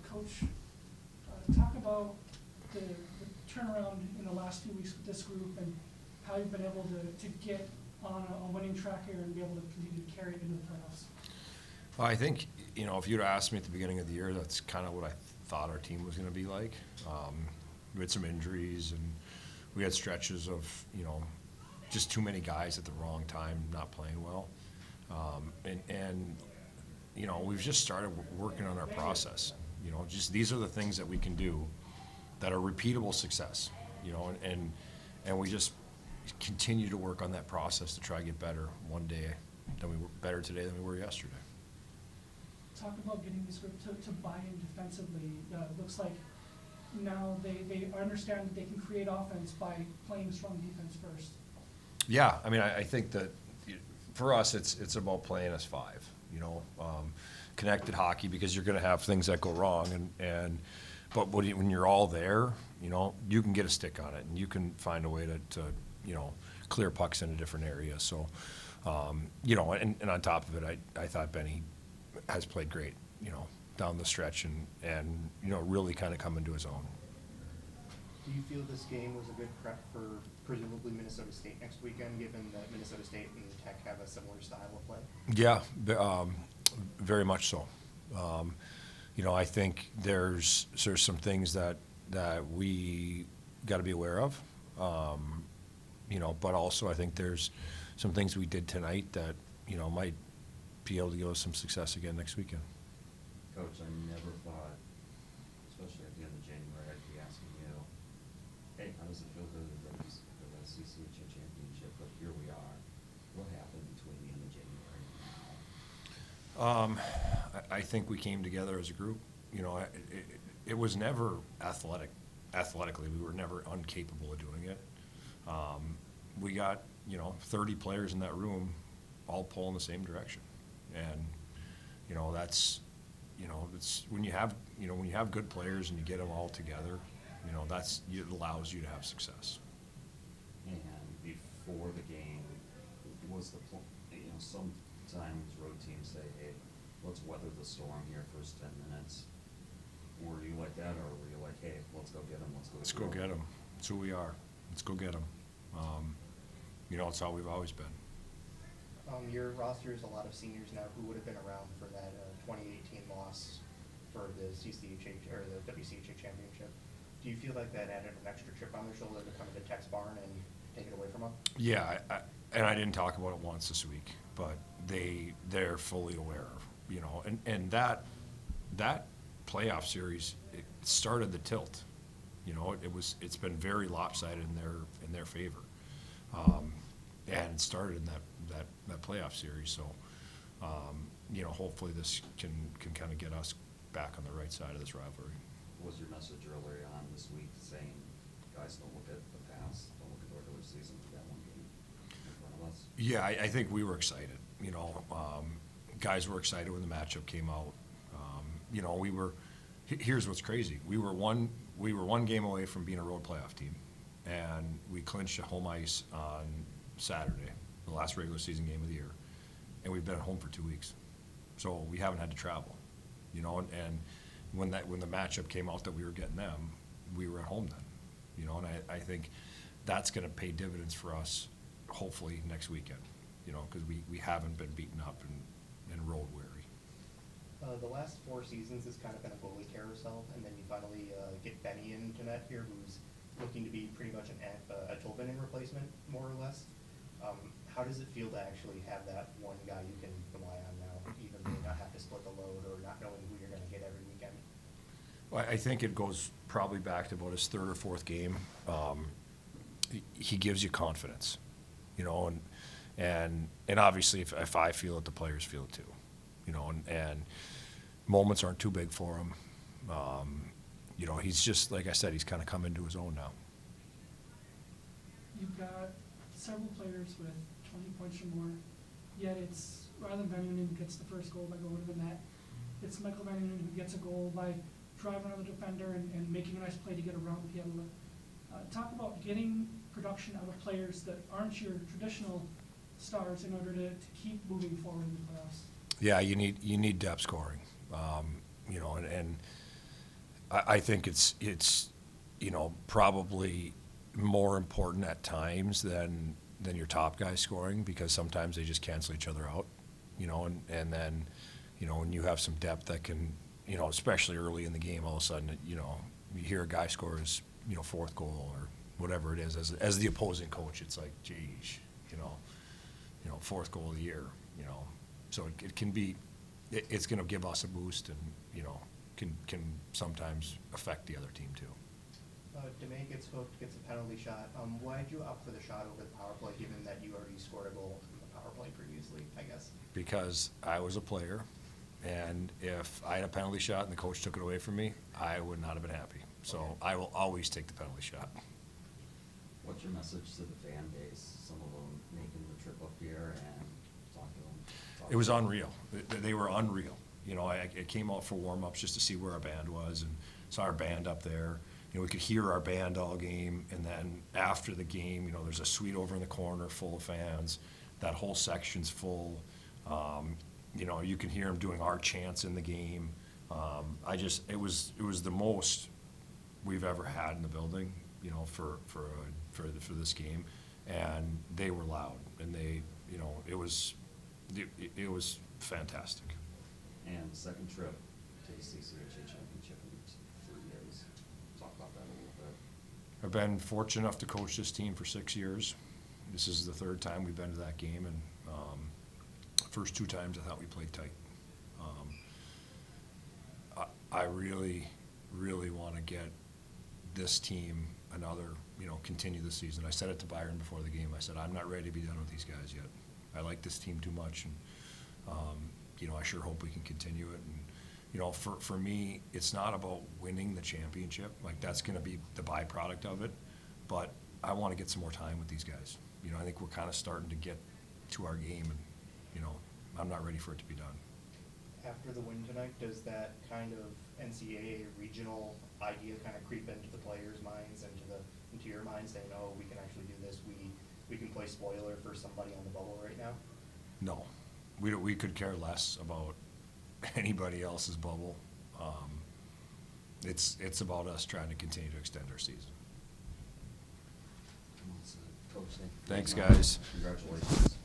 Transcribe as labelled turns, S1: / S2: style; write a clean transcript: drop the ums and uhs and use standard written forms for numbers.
S1: Coach, talk about the turnaround in the last few weeks with this group and how you've been able to get on a winning track here and be able to continue to carry it into the playoffs.
S2: Well, I think, if you'd asked me at the beginning of the year, that's kind of what I thought our team was going to be like. We had some injuries, and we had stretches of, just too many guys at the wrong time not playing well. We've just started working on our process. Just these are the things that we can do that are repeatable success, and we just continue to work on that process to try to get better one day than we were better today than we were yesterday.
S1: Talk about getting this group to buy in defensively. It looks like now they understand that they can create offense by playing strong defense first.
S2: Yeah, I think that for us it's about playing as five, connected hockey, because you're going to have things that go wrong, but when you're all there, you can get a stick on it and you can find a way to clear pucks into different areas. So, and on top of it, I thought Benny has played great, down the stretch and really kind of come into his own.
S3: Do you feel this game was a good prep for presumably Minnesota State next weekend, given that Minnesota State and Tech have a similar style of play?
S2: Yeah, very much so. I think there's some things that we got to be aware of, but also I think there's some things we did tonight that might be able to give us some success again next weekend.
S4: Coach, I never thought, especially at the end of January, I'd be asking you, hey, how does it feel to the CCHA Championship? But here we are. What happened between the end of January and now?
S2: I think we came together as a group. It was never athletically, we were never incapable of doing it. We got 30 players in that room all pulling the same direction, and that's it's when you have good players and you get them all together, it allows you to have success.
S4: And before the game, was sometimes road teams say, hey, let's weather the storm here first 10 minutes. Were you like that, or were you like, hey, let's go get them,
S2: Let's go get them. That's who we are. Let's go get them. It's how we've always been.
S3: Your roster is a lot of seniors now who would have been around for that 2018 loss for the CCHA or the WCHA Championship. Do you feel like that added an extra chip on their shoulder to come into Tech's barn and take it away from them?
S2: Yeah, I didn't talk about it once this week, but they're fully aware of, and that playoff series, it started the tilt. It's been very lopsided in their favor, and it started in that playoff series. So, hopefully this can kind of get us back on the right side of this rivalry.
S4: Was your message earlier on this week saying, guys, don't look at the past, don't look at the regular season, we got one game in front of us?
S2: Yeah, I think we were excited. Guys were excited when the matchup came out. We were. Here's what's crazy: we were one game away from being a road playoff team, and we clinched a home ice on Saturday, the last regular season game of the year, and we've been at home for 2 weeks, so we haven't had to travel. And when the matchup came out that we were getting them, we were at home then. And I think that's going to pay dividends for us, hopefully next weekend. Because we haven't been beaten up and road weary.
S3: The last 4 seasons has kind of been a goalie carousel, and then you finally get Benny into net here, who's looking to be pretty much a Tolvanen replacement, more or less. How does it feel to actually have that one guy you can rely on now, even though you not have to split the load or not knowing who you're going to get every weekend?
S2: Well, I think it goes probably back to about his 3rd or 4th game. He gives you confidence, and obviously if I feel it, the players feel it too, and moments aren't too big for him. He's just, like I said, he's kind of come into his own now.
S1: You've got several players with 20 points or more, yet it's rather than Bennington who gets the first goal by going to the net, it's Michael Bennington who gets a goal by driving another defender and making a nice play to get around Pietila. Talk about getting production out of players that aren't your traditional stars in order to keep moving forward in the playoffs.
S2: Yeah, you need depth scoring, and I think it's, you know, probably more important at times than your top guy scoring, because sometimes they just cancel each other out, you know, and then, you know, when you have some depth that can, you know, especially early in the game, all of a sudden, you know, you hear a guy score his, you know, fourth goal or whatever it is, as the opposing coach, it's like, geez, you know, fourth goal of the year, you know. So it can be, it's gonna give us a boost and, you know, can sometimes affect the other team too.
S3: DeMay gets hooked, gets a penalty shot. Why did you opt for the shot over the power play, given that you already scored a goal from the power play previously, I guess?
S2: Because I was a player, and if I had a penalty shot and the coach took it away from me, I would not have been happy. So
S3: Okay.
S2: I will always take the penalty shot.
S4: What's your message to the fan base, some of them making the trip up here, and talk to them?
S2: It was unreal. They were unreal. You know, I came out for warm-ups just to see where our band was and saw our band up there. You know, we could hear our band all game, and then after the game, you know, there's a suite over in the corner full of fans. That whole section's full. You know, you can hear them doing our chants in the game. It was the most we've ever had in the building, you know, for this game, and they were loud, and they, you know, it was fantastic.
S4: And the second trip to the CCHA Championship in 3 years. Talk about that a little bit.
S2: I've been fortunate enough to coach this team for 6 years. This is the third time we've been to that game, and first 2 times I thought we played tight. I really, really want to get this team another, you know, continue the season. I said it to Byron before the game. I said, I'm not ready to be done with these guys yet. I like this team too much, and you know, I sure hope we can continue it. And you know, for me, it's not about winning the championship. Like, that's going to be the byproduct of it. But I want to get some more time with these guys. You know, I think we're kind of starting to get to our game, and you know, I'm not ready for it to be done.
S3: After the win tonight, does that kind of NCAA regional idea kind of creep into the players' minds and into your mind, saying, "Oh, we can actually do this. We can play spoiler for somebody on the bubble right now"?
S2: No, we could care less about anybody else's bubble. It's about us trying to continue to extend our season.
S4: Coach,
S2: Thanks,
S4: you.
S2: guys.
S4: Congratulations.